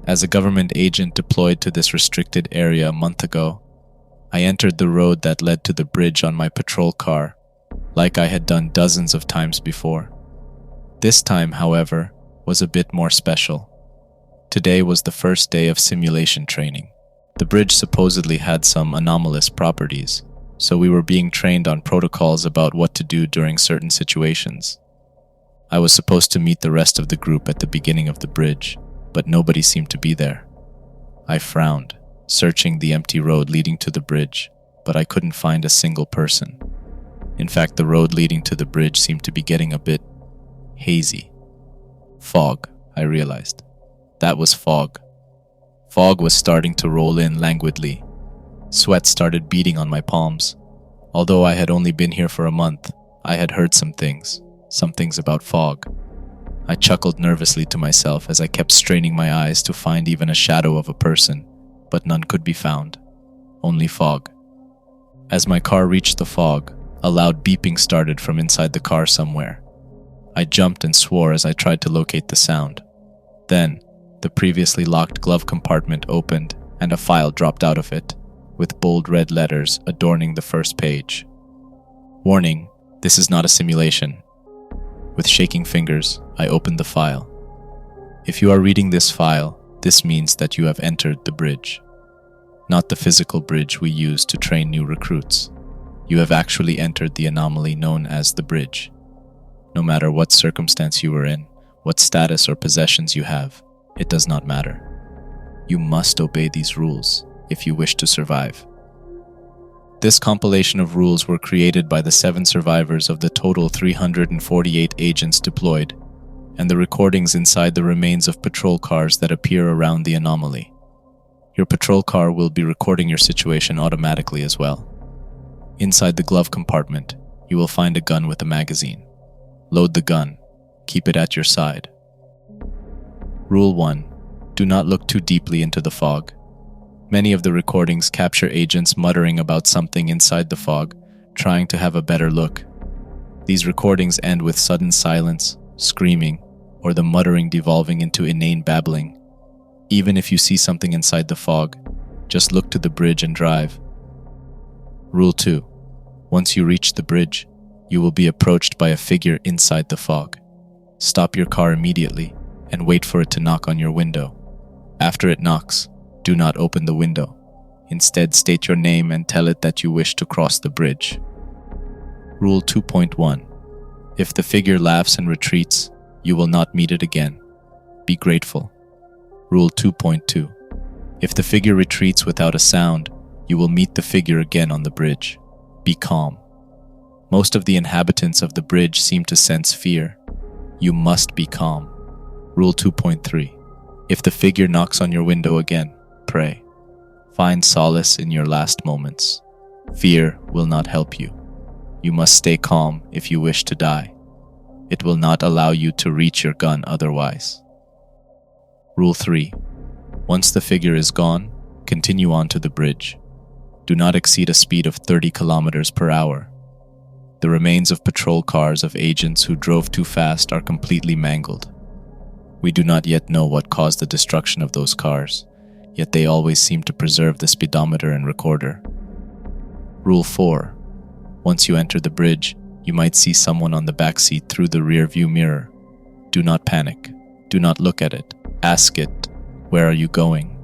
As a government agent deployed to this restricted area a month ago, I entered the road that led to the bridge on my patrol car, like I had done dozens of times before. This time, however, was a bit more special. Today was the first day of simulation training. The bridge supposedly had some anomalous properties, so we were being trained on protocols about what to do during certain situations. I was supposed to meet the rest of the group at the beginning of the bridge, but nobody seemed to be there. I frowned, searching the empty road leading to the bridge, but I couldn't find a single person. In fact, the road leading to the bridge seemed to be getting a bit hazy. Fog, I realized. That was fog. Fog was starting to roll in languidly. Sweat started beading on my palms. Although I had only been here for a month, I had heard some things about fog. I chuckled nervously to myself as I kept straining my eyes to find even a shadow of a person, but none could be found. Only fog. As my car reached the fog, a loud beeping started from inside the car somewhere. I jumped and swore as I tried to locate the sound. Then, the previously locked glove compartment opened and a file dropped out of it, with bold red letters adorning the first page. Warning, this is not a simulation. With shaking fingers, I opened the file. If you are reading this file, this means that you have entered the bridge. Not the physical bridge we use to train new recruits. You have actually entered the anomaly known as the bridge. No matter what circumstance you were in, what status or possessions you have, it does not matter. You must obey these rules if you wish to survive. This compilation of rules were created by the 7 survivors of the total 348 agents deployed, and the recordings inside the remains of patrol cars that appear around the anomaly. Your patrol car will be recording your situation automatically as well. Inside the glove compartment, you will find a gun with a magazine. Load the gun. Keep it at your side. Rule 1. Do not look too deeply into the fog. Many of the recordings capture agents muttering about something inside the fog, trying to have a better look. These recordings end with sudden silence, screaming, or the muttering devolving into inane babbling. Even if you see something inside the fog, just look to the bridge and drive. Rule 2. Once you reach the bridge, you will be approached by a figure inside the fog. Stop your car immediately and wait for it to knock on your window. After it knocks, do not open the window. Instead, state your name and tell it that you wish to cross the bridge. Rule 2.1. If the figure laughs and retreats, you will not meet it again. Be grateful. Rule 2.2. If the figure retreats without a sound, you will meet the figure again on the bridge. Be calm. Most of the inhabitants of the bridge seem to sense fear. You must be calm. Rule 2.3. If the figure knocks on your window again, pray. Find solace in your last moments. Fear will not help you. You must stay calm if you wish to die. It will not allow you to reach your gun otherwise. Rule 3. Once the figure is gone, continue on to the bridge. Do not exceed a speed of 30 kilometers per hour. The remains of patrol cars of agents who drove too fast are completely mangled. We do not yet know what caused the destruction of those cars, yet they always seem to preserve the speedometer and recorder. Rule 4. Once you enter the bridge, you might see someone on the back seat through the rear view mirror. Do not panic. Do not look at it. Ask it, "Where are you going?"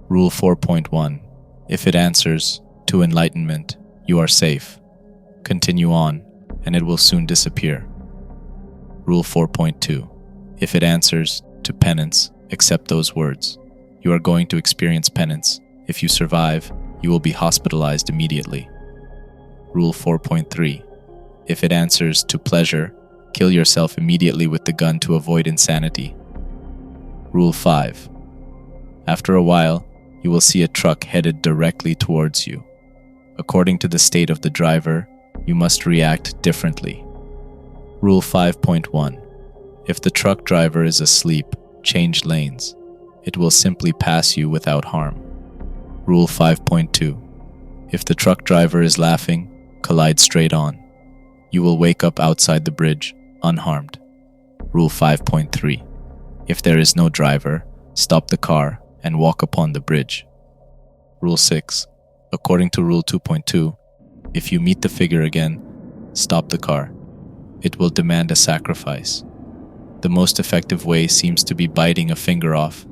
Rule 4.1. If it answers, "To enlightenment," you are safe. Continue on, and it will soon disappear. Rule 4.2. If it answers, "To penance," accept those words. You are going to experience penance. If you survive, you will be hospitalized immediately. Rule 4.3. If it answers, "To pleasure," kill yourself immediately with the gun to avoid insanity. Rule 5. After a while, you will see a truck headed directly towards you. According to the state of the driver, you must react differently. Rule 5.1. If the truck driver is asleep, change lanes. It will simply pass you without harm. Rule 5.2. If the truck driver is laughing, collide straight on. You will wake up outside the bridge, unharmed. Rule 5.3. If there is no driver, Stop the car and walk upon the bridge. Rule 6. According to Rule 2.2, if you meet the figure again, stop the car. It will demand a sacrifice. The most effective way seems to be biting a finger off.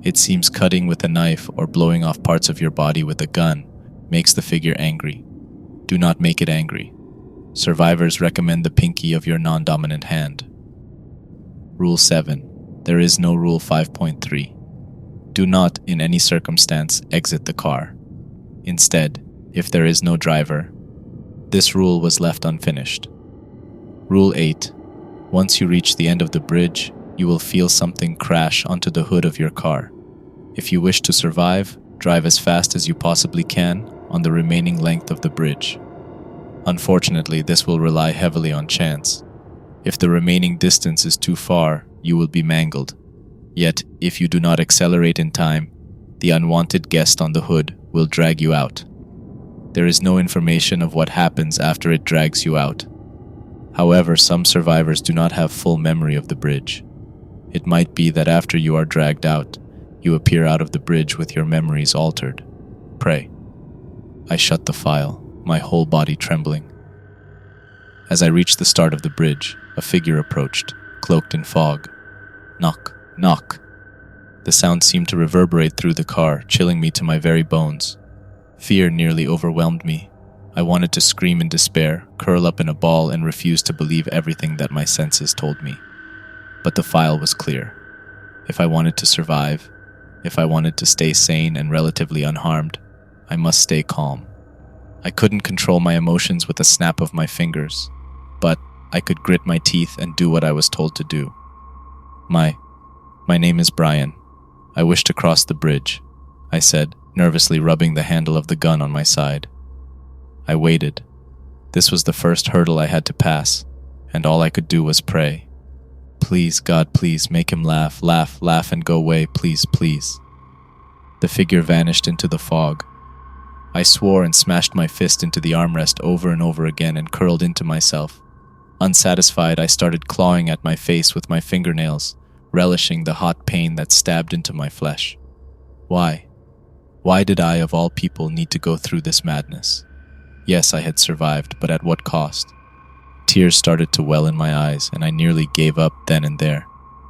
It seems cutting with a knife or blowing off parts of your body with a gun makes the figure angry. Do not make it angry. Survivors recommend the pinky of your non-dominant hand. Rule 7. There is no Rule 5.3. Do not, in any circumstance, exit the car. Instead, if there is no driver, this rule was left unfinished. Rule 8. Once you reach the end of the bridge, you will feel something crash onto the hood of your car. If you wish to survive, drive as fast as you possibly can on the remaining length of the bridge. Unfortunately, this will rely heavily on chance. If the remaining distance is too far, you will be mangled. Yet, if you do not accelerate in time, the unwanted guest on the hood will drag you out. There is no information of what happens after it drags you out. However, some survivors do not have full memory of the bridge. It might be that after you are dragged out, you appear out of the bridge with your memories altered. Pray. I shut the file, my whole body trembling. As I reached the start of the bridge, a figure approached, cloaked in fog. Knock, knock. The sound seemed to reverberate through the car, chilling me to my very bones. Fear nearly overwhelmed me. I wanted to scream in despair, curl up in a ball, and refuse to believe everything that my senses told me. But the file was clear. If I wanted to survive, if I wanted to stay sane and relatively unharmed, I must stay calm. I couldn't control my emotions with a snap of my fingers, but I could grit my teeth and do what I was told to do. My name is Brian. I wish to cross the bridge, I said, nervously rubbing the handle of the gun on my side. I waited. This was the first hurdle I had to pass, and all I could do was pray. Please, God, please, make him laugh, laugh, laugh, and go away, please, please. The figure vanished into the fog. I swore and smashed my fist into the armrest over and over again and curled into myself. Unsatisfied, I started clawing at my face with my fingernails, relishing the hot pain that stabbed into my flesh. Why? Why did I, of all people, need to go through this madness? Yes, I had survived, but at what cost? Tears started to well in my eyes, and I nearly gave up then and there.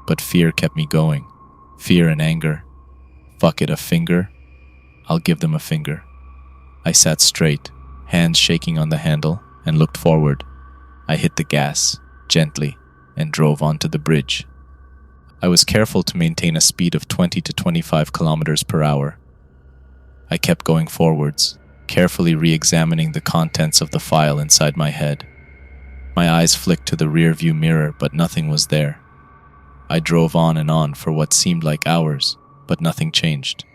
But fear kept me going. Fear and anger. Fuck it, a finger? I'll give them a finger. I sat straight, hands shaking on the handle, and looked forward. I hit the gas, gently, and drove onto the bridge. I was careful to maintain a speed of 20 to 25 kilometers per hour. I kept going forwards, carefully re-examining the contents of the file inside my head. My eyes flicked to the rear-view mirror, but nothing was there. I drove on and on for what seemed like hours, but nothing changed.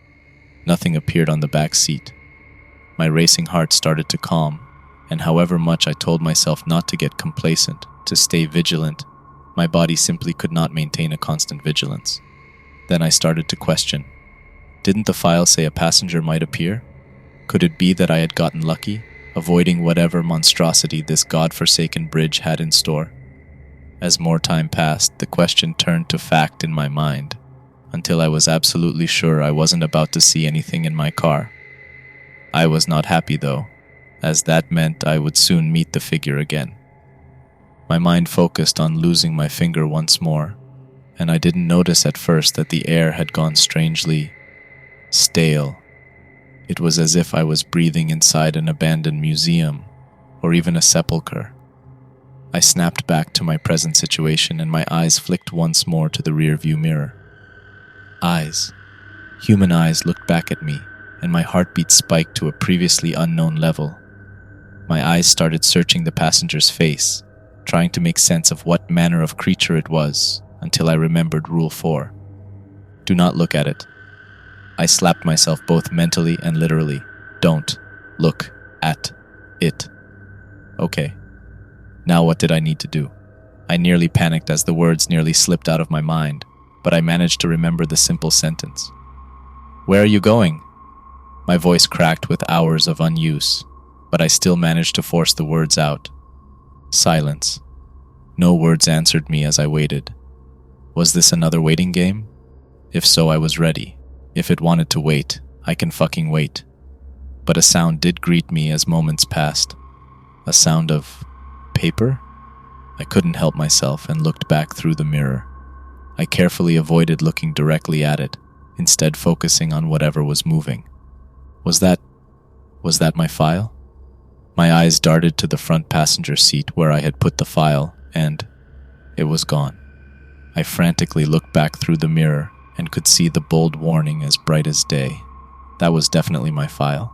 Nothing appeared on the back seat. My racing heart started to calm, and however much I told myself not to get complacent, to stay vigilant, my body simply could not maintain a constant vigilance. Then I started to question. Didn't the file say a passenger might appear? Could it be that I had gotten lucky, avoiding whatever monstrosity this god-forsaken bridge had in store? As more time passed, the question turned to fact in my mind, until I was absolutely sure I wasn't about to see anything in my car. I was not happy though, as that meant I would soon meet the figure again. My mind focused on losing my finger once more, and I didn't notice at first that the air had gone strangely stale. It was as if I was breathing inside an abandoned museum, or even a sepulchre. I snapped back to my present situation, and my eyes flicked once more to the rear-view mirror. Eyes. Human eyes looked back at me, and my heartbeat spiked to a previously unknown level. My eyes started searching the passenger's face, trying to make sense of what manner of creature it was, until I remembered Rule 4. Do not look at it. I slapped myself both mentally and literally. Don't look at it. Okay. Now what did I need to do? I nearly panicked as the words nearly slipped out of my mind, but I managed to remember the simple sentence. Where are you going? My voice cracked with hours of unuse, but I still managed to force the words out. Silence. No words answered me as I waited. Was this another waiting game? If so, I was ready. If it wanted to wait, I can fucking wait. But a sound did greet me as moments passed. A sound of paper? I couldn't help myself and looked back through the mirror. I carefully avoided looking directly at it, instead focusing on whatever was moving. Was that my file? My eyes darted to the front passenger seat where I had put the file, and it was gone. I frantically looked back through the mirror and could see the bold warning as bright as day. That was definitely my file.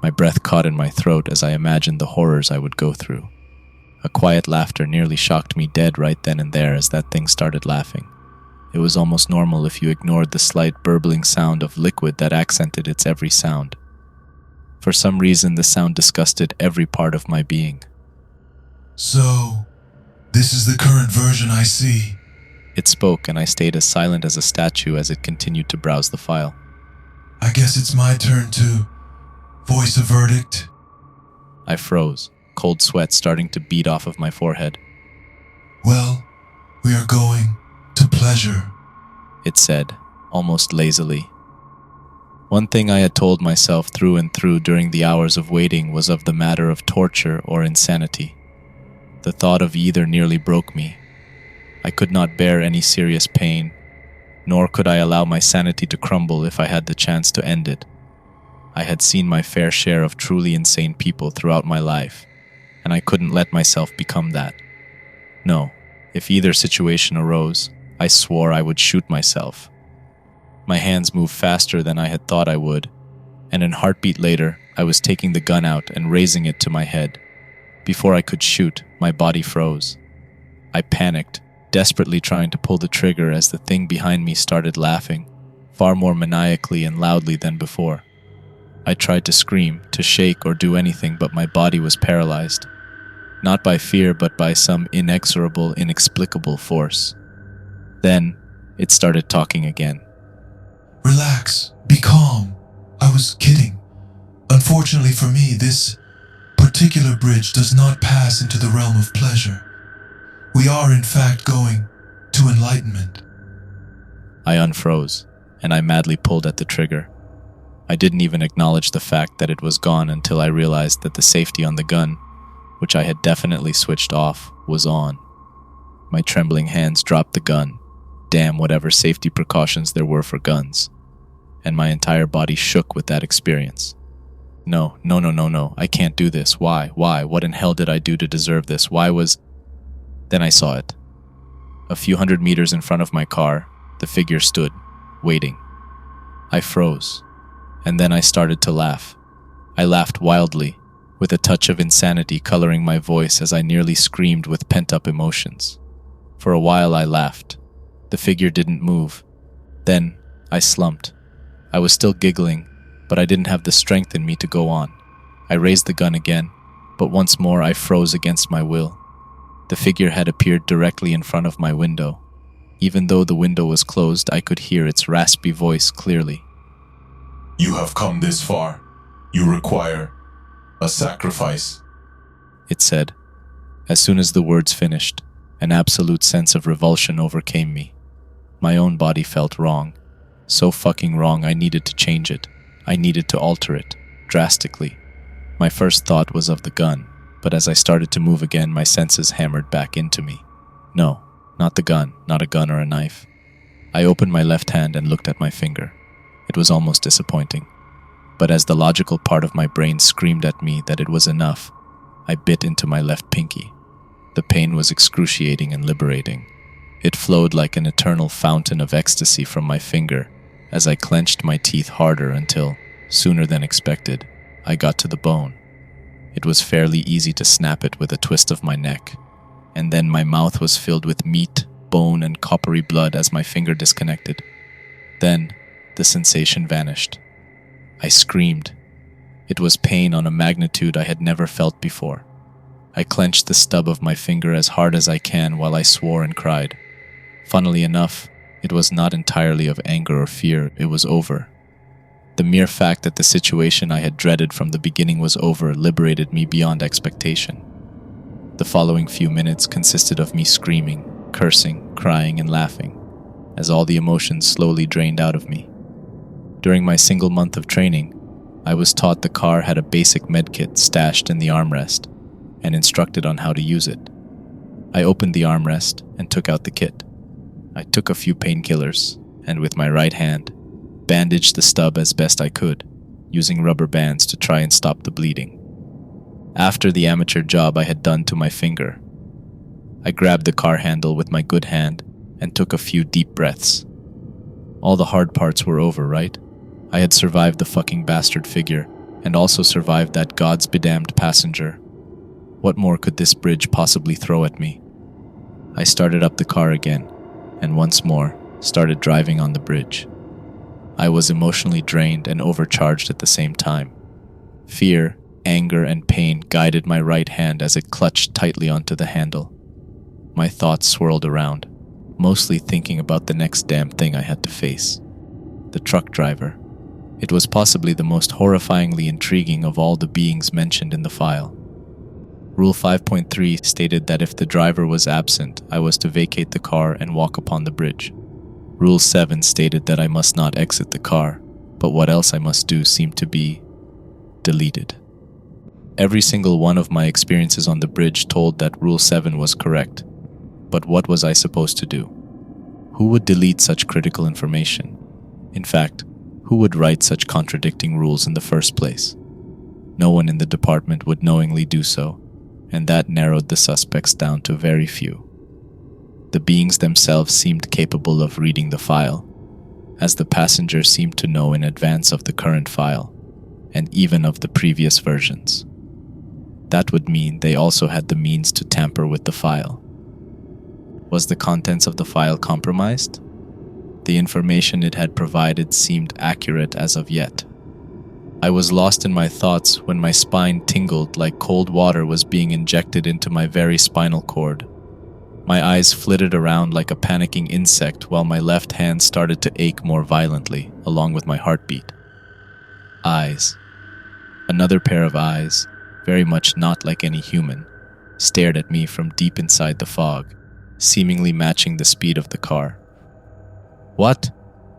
My breath caught in my throat as I imagined the horrors I would go through. A quiet laughter nearly shocked me dead right then and there as that thing started laughing. It was almost normal if you ignored the slight burbling sound of liquid that accented its every sound. For some reason, the sound disgusted every part of my being. So, this is the current version I see. It spoke, and I stayed as silent as a statue as it continued to browse the file. I guess it's my turn to voice a verdict. I froze, cold sweat starting to bead off of my forehead. Well, we are going to pleasure, It said, almost lazily. One thing I had told myself through and through during the hours of waiting was of the matter of torture or insanity. The thought of either nearly broke me. I could not bear any serious pain, nor could I allow my sanity to crumble if I had the chance to end it. I had seen my fair share of truly insane people throughout my life, and I couldn't let myself become that. No, if either situation arose, I swore I would shoot myself. My hands moved faster than I had thought I would, and an heartbeat later, I was taking the gun out and raising it to my head. Before I could shoot, my body froze. I panicked, desperately trying to pull the trigger as the thing behind me started laughing, far more maniacally and loudly than before. I tried to scream, to shake, or do anything, but my body was paralyzed. Not by fear, but by some inexorable, inexplicable force. Then, it started talking again. Relax, be calm. I was kidding. Unfortunately for me, this particular bridge does not pass into the realm of pleasure. We are in fact going to enlightenment. I unfroze, and I madly pulled at the trigger. I didn't even acknowledge the fact that it was gone until I realized that the safety on the gun, which I had definitely switched off, was on. My trembling hands dropped the gun, damn whatever safety precautions there were for guns, and my entire body shook with that experience. No, I can't do this. Why? What in hell did I do to deserve this? Then I saw it. A few hundred meters in front of my car, the figure stood, waiting. I froze, and then I started to laugh. I laughed wildly, with a touch of insanity coloring my voice as I nearly screamed with pent-up emotions. For a while I laughed. The figure didn't move. Then I slumped. I was still giggling, but I didn't have the strength in me to go on. I raised the gun again, but once more I froze against my will. The figure had appeared directly in front of my window. Even though the window was closed, I could hear its raspy voice clearly. You have come this far. You require a sacrifice, It said. As soon as the words finished, an absolute sense of revulsion overcame me. My own body felt wrong. So fucking wrong I needed to change it. I needed to alter it, drastically. My first thought was of the gun, but as I started to move again, my senses hammered back into me. No, not the gun, not a gun or a knife. I opened my left hand and looked at my finger. It was almost disappointing. But as the logical part of my brain screamed at me that it was enough, I bit into my left pinky. The pain was excruciating and liberating. It flowed like an eternal fountain of ecstasy from my finger as I clenched my teeth harder until, sooner than expected, I got to the bone. It was fairly easy to snap it with a twist of my neck, and then my mouth was filled with meat, bone, and coppery blood as my finger disconnected. Then, the sensation vanished. I screamed. It was pain on a magnitude I had never felt before. I clenched the stub of my finger as hard as I can while I swore and cried. Funnily enough, it was not entirely of anger or fear, it was over. The mere fact that the situation I had dreaded from the beginning was over liberated me beyond expectation. The following few minutes consisted of me screaming, cursing, crying, and laughing. as all the emotions slowly drained out of me. During my single month of training, I was taught the car had a basic medkit stashed in the armrest and instructed on how to use it. I opened the armrest and took out the kit. I took a few painkillers and with my right hand, bandaged the stub as best I could, using rubber bands to try and stop the bleeding. After the amateur job I had done to my finger, I grabbed the car handle with my good hand and took a few deep breaths. All the hard parts were over, right? I had survived the fucking bastard figure and also survived that God's bedamned passenger. What more could this bridge possibly throw at me? I started up the car again and once more started driving on the bridge. I was emotionally drained and overcharged at the same time. Fear, anger, and pain guided my right hand as it clutched tightly onto the handle. My thoughts swirled around, mostly thinking about the next damn thing I had to face. The truck driver. It was possibly the most horrifyingly intriguing of all the beings mentioned in the file. Rule 5.3 stated that if the driver was absent, I was to vacate the car and walk upon the bridge. Rule 7 stated that I must not exit the car, but what else I must do seemed to be deleted. Every single one of my experiences on the bridge told that Rule 7 was correct, but what was I supposed to do? Who would delete such critical information? In fact, who would write such contradicting rules in the first place? No one in the department would knowingly do so, and that narrowed the suspects down to very few. The beings themselves seemed capable of reading the file, as the passenger seemed to know in advance of the current file, and even of the previous versions. That would mean they also had the means to tamper with the file. Was the contents of the file compromised? The information it had provided seemed accurate as of yet. I was lost in my thoughts when my spine tingled like cold water was being injected into my very spinal cord. My eyes flitted around like a panicking insect while my left hand started to ache more violently, along with my heartbeat. Eyes. Another pair of eyes, very much not like any human, stared at me from deep inside the fog, seemingly matching the speed of the car. What?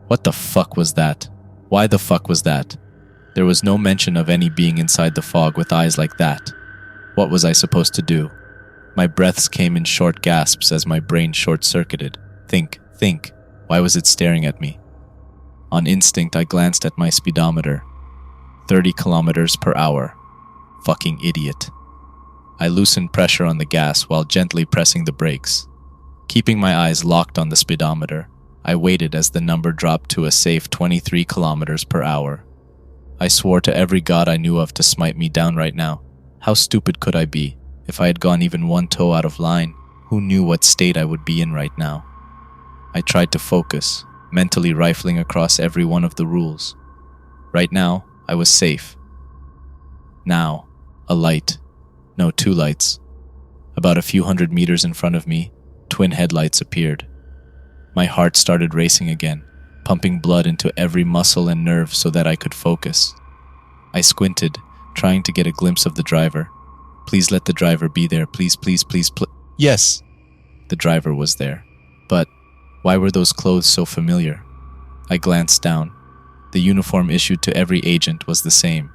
What the fuck was that? Why the fuck was that? There was no mention of any being inside the fog with eyes like that. What was I supposed to do? My breaths came in short gasps as my brain short-circuited. Think. Why was it staring at me? On instinct, I glanced at my speedometer. 30 kilometers per hour. Fucking idiot. I loosened pressure on the gas while gently pressing the brakes. Keeping my eyes locked on the speedometer, I waited as the number dropped to a safe 23 kilometers per hour. I swore to every god I knew of to smite me down right now. How stupid could I be? If I had gone even one toe out of line, who knew what state I would be in right now? I tried to focus, mentally rifling across every one of the rules. Right now, I was safe. Now, a light. No, two lights. About a few hundred meters in front of me, twin headlights appeared. My heart started racing again, pumping blood into every muscle and nerve so that I could focus. I squinted, trying to get a glimpse of the driver. Please let the driver be there, please. Yes! The driver was there. But why were those clothes so familiar? I glanced down. The uniform issued to every agent was the same.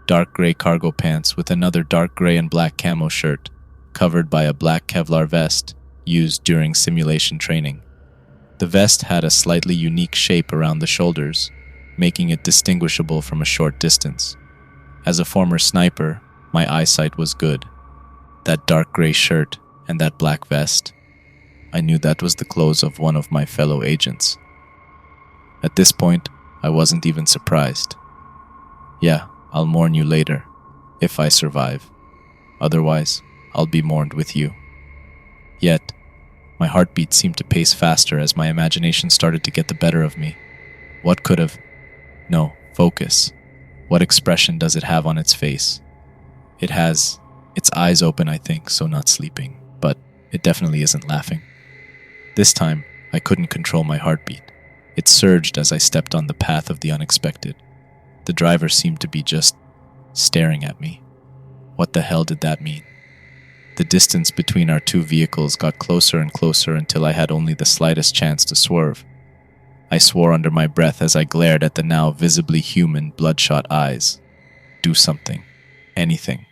Dark gray cargo pants with another dark gray and black camo shirt, covered by a black Kevlar vest used during simulation training. The vest had a slightly unique shape around the shoulders, making it distinguishable from a short distance. As a former sniper, my eyesight was good. That dark gray shirt and that black vest, I knew that was the clothes of one of my fellow agents. At this point, I wasn't even surprised. Yeah, I'll mourn you later, if I survive. Otherwise, I'll be mourned with you. Yet, my heartbeat seemed to pace faster as my imagination started to get the better of me. What could have... No, focus. What expression does it have on its face? It has its eyes open, I think, so not sleeping, but it definitely isn't laughing. This time, I couldn't control my heartbeat. It surged as I stepped on the path of the unexpected. The driver seemed to be just staring at me. What the hell did that mean? The distance between our two vehicles got closer and closer until I had only the slightest chance to swerve, I swore under my breath as I glared at the now visibly human, bloodshot eyes. Do something. Anything.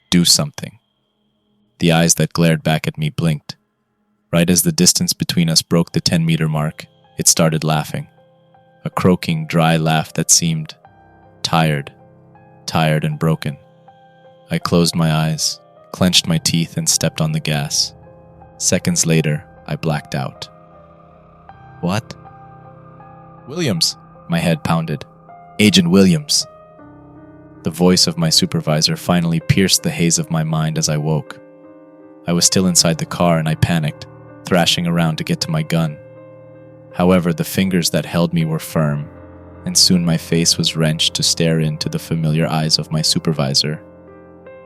Do something. The eyes that glared back at me blinked. Right as the distance between us broke the 10-meter mark, it started laughing. A croaking, dry laugh that seemed tired and broken. I closed my eyes, clenched my teeth, and stepped on the gas. Seconds later, I blacked out. What? Williams, my head pounded. Agent Williams. The voice of my supervisor finally pierced the haze of my mind as I woke. I was still inside the car and I panicked, thrashing around to get to my gun. However, the fingers that held me were firm, and soon my face was wrenched to stare into the familiar eyes of my supervisor.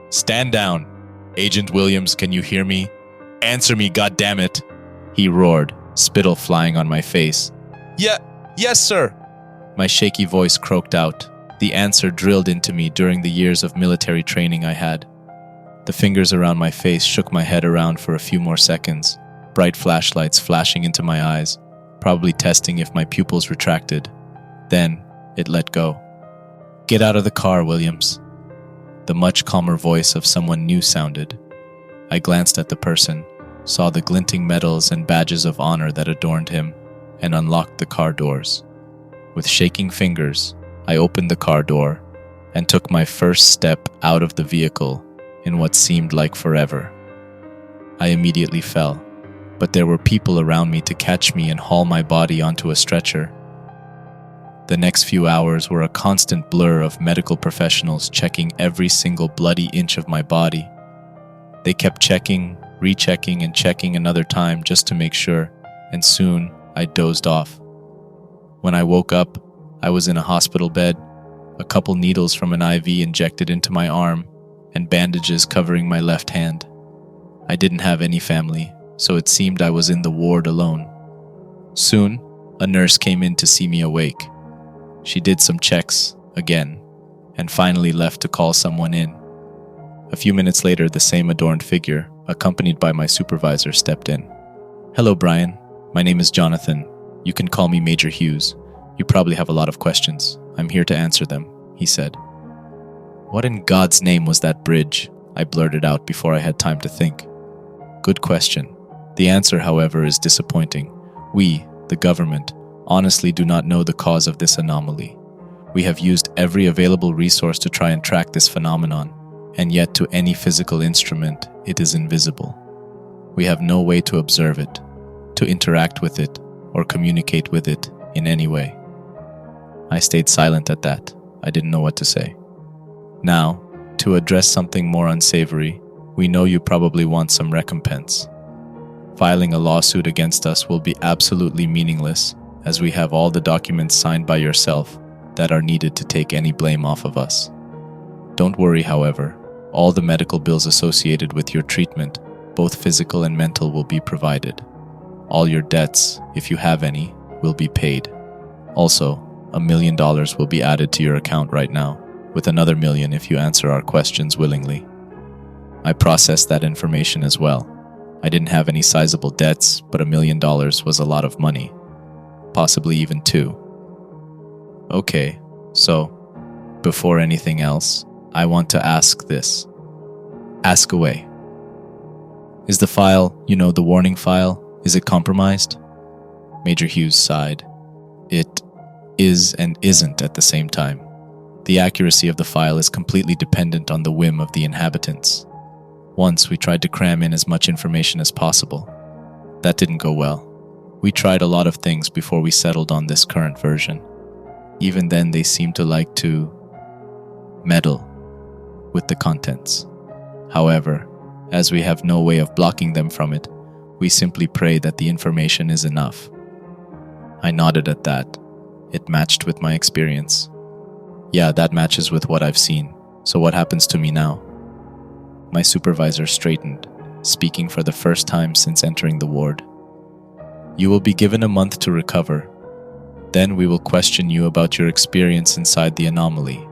Stand down! Agent Williams, can you hear me? Answer me, goddammit! He roared, spittle flying on my face. Yes, sir! My shaky voice croaked out, the answer drilled into me during the years of military training I had. The fingers around my face shook my head around for a few more seconds, bright flashlights flashing into my eyes, probably testing if my pupils retracted. Then, it let go. Get out of the car, Williams. The much calmer voice of someone new sounded. I glanced at the person, saw the glinting medals and badges of honor that adorned him, and unlocked the car doors. With shaking fingers, I opened the car door and took my first step out of the vehicle in what seemed like forever. I immediately fell, but there were people around me to catch me and haul my body onto a stretcher. The next few hours were a constant blur of medical professionals checking every single bloody inch of my body. They kept checking, rechecking, and checking another time just to make sure, and soon I dozed off. When I woke up, I was in a hospital bed, a couple needles from an IV injected into my arm, and bandages covering my left hand. I didn't have any family, so it seemed I was in the ward alone. Soon, a nurse came in to see me awake. She did some checks, again, and finally left to call someone in. A few minutes later, the same adorned figure, accompanied by my supervisor, stepped in. Hello, Brian. My name is Jonathan. You can call me Major Hughes. You probably have a lot of questions. I'm here to answer them, he said. What in God's name was that bridge? I blurted out before I had time to think. Good question. The answer, however, is disappointing. We, the government, honestly do not know the cause of this anomaly. We have used every available resource to try and track this phenomenon, and yet to any physical instrument, it is invisible. We have no way to observe it, to interact with it, or communicate with it in any way. I stayed silent at that. I didn't know what to say. Now, to address something more unsavory, we know you probably want some recompense. Filing a lawsuit against us will be absolutely meaningless, as we have all the documents signed by yourself that are needed to take any blame off of us. Don't worry, however, all the medical bills associated with your treatment, both physical and mental, will be provided. All your debts, if you have any, will be paid. Also, $1 million will be added to your account right now, with another $1 million if you answer our questions willingly. I processed that information as well. I didn't have any sizable debts, but $1 million was a lot of money. Possibly even two. Okay, so, before anything else, I want to ask this. Ask away. Is the file, the warning file, is it compromised? Major Hughes sighed. It is and isn't at the same time. The accuracy of the file is completely dependent on the whim of the inhabitants. Once we tried to cram in as much information as possible. That didn't go well. We tried a lot of things before we settled on this current version. Even then, they seemed to like to meddle with the contents. However, as we have no way of blocking them from it, we simply pray that the information is enough. I nodded at that. It matched with my experience. Yeah, that matches with what I've seen. So what happens to me now? My supervisor straightened, speaking for the first time since entering the ward. You will be given a month to recover. Then we will question you about your experience inside the anomaly.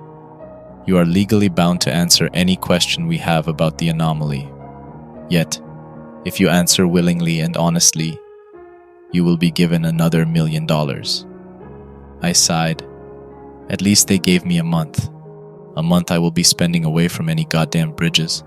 You are legally bound to answer any question we have about the anomaly. Yet, if you answer willingly and honestly, you will be given another $1 million. I sighed. At least they gave me a month. A month I will be spending away from any goddamn bridges.